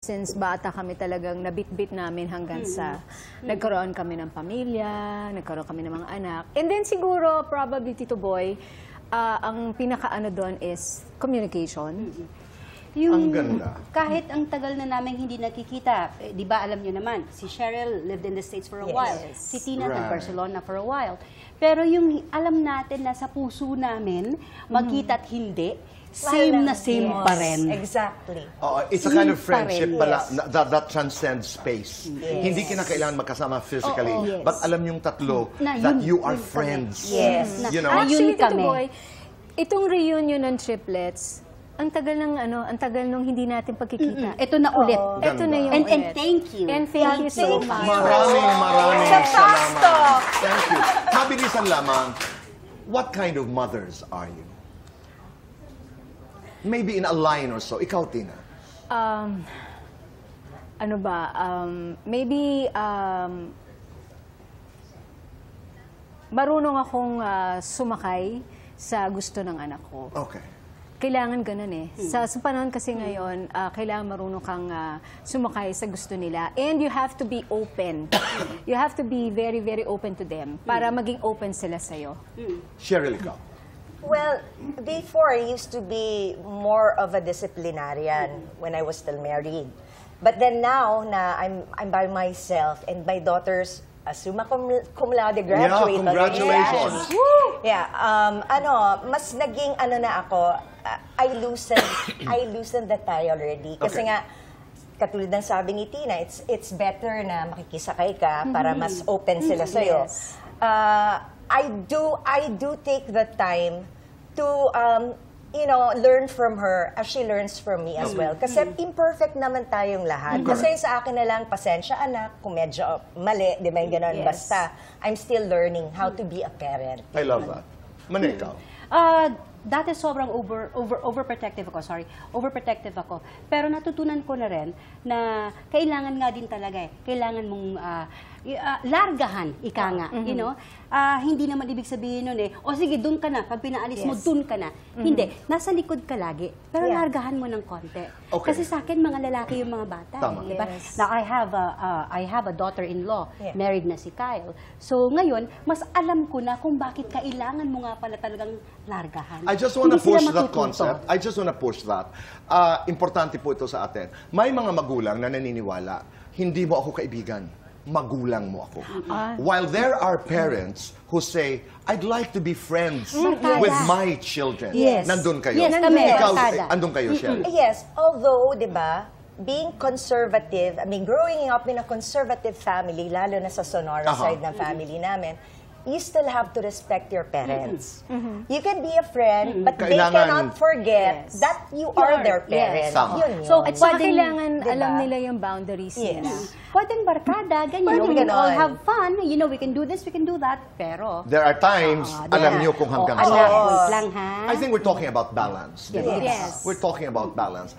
Since bata kami talagang nabit-bit namin hanggang sa nagkaroon kami ng pamilya, nagkaroon kami ng mga anak. And then siguro, probably, Tito Boy, ang pinaka-ano doon is communication. Ang ganda. Kahit ang tagal na namin hindi nakikita, di ba alam niyo naman, si Cheryl lived in the States for a while, si Tina in Barcelona for a while. Pero yung alam natin na sa puso namin, magkita at hindi, same na same pa rin. Exactly. It's a kind of friendship pala that transcends space. Hindi kinakailangan magkasama physically, but alam yung tatlo that you are friends. Yes. You know? Actually, Yun Tito kami. Boy, itong reunion ng triplets, ang tagal ng ang tagal nung hindi natin pagkikita. Ito na ulit. Ito na yung And ulit. thank you. And thank you so much. Maraming Sa fast salamat. talk. Thank you. Mabilisan lamang, what kind of mothers are you? Maybe in a line or so. Ikaw, Tina. Ano ba? Maybe marunong akong sumakay sa gusto ng anak ko. Okay. Kailangan ganun eh. Sa panahon kasi ngayon, kailangan marunong kang sumakay sa gusto nila. And you have to be open. You have to be very, very open to them para maging open sila sa'yo. Cheryl, ikaw. Well, before I used to be more of a disciplinarian when I was still married. But then now na I'm by myself and my daughters summa cum laude graduate. Yeah, congratulations. Yeah, mas naging na ako, I loosened the tie already. Kasi nga, katulad ng sabi ni Tina, it's better na makikisakay ka para mas open sila sa'yo. Yes. I do take the time to learn from her as she learns from me as well. Kasi imperfect naman tayong lahat. Kasi sa akin na lang, pasensya anak, kung medyo mali, di ba yung ganun, basta I'm still learning how to be a parent. I love that. Mane, ikaw. Dati sobrang overprotective ako, overprotective ako. Pero natutunan ko na rin na kailangan nga din talaga kailangan mong largahan, ika nga, you know? Hindi naman ibig sabihin nun o sige, dun ka na, pag pinaalis mo, dun ka na. Hindi, nasa likod ka lagi, pero largahan mo ng konti. Okay. Kasi sa akin, mga lalaki yung mga bata. Tama. Diba? Now, I have a daughter-in-law, married na si Kyle. So, ngayon, mas alam ko na kung bakit kailangan mo nga pala talagang largahan. I just want to Hindi sila push that matututo. concept. I just want to push that. Importante po ito sa atin. May mga magulang na naniniwala, hindi mo ako kaibigan, magulang mo ako. While there are parents who say, I'd like to be friends with my children. Yes. Nandun kayo. Yes, kami. Ikaw, Barkada. andun kayo, Cheryl. Yes, although, di ba, being conservative, growing up in a conservative family, lalo na sa Sonora side ng family namin, you still have to respect your parents. You can be a friend, but they cannot forget that you are their parents. Tama. Yun. So, at saka Pwedeng, kailangan diba? alam nila yung boundaries nila. Pwedeng barkada, ganyan. Pwedeng We can all ganon. have fun. You know, we can do this, we can do that. Pero, There are times, alam niyo kung hanggang anak, saan. wait lang ha. I think we're talking about balance. di ba? Yes. We're talking about balance.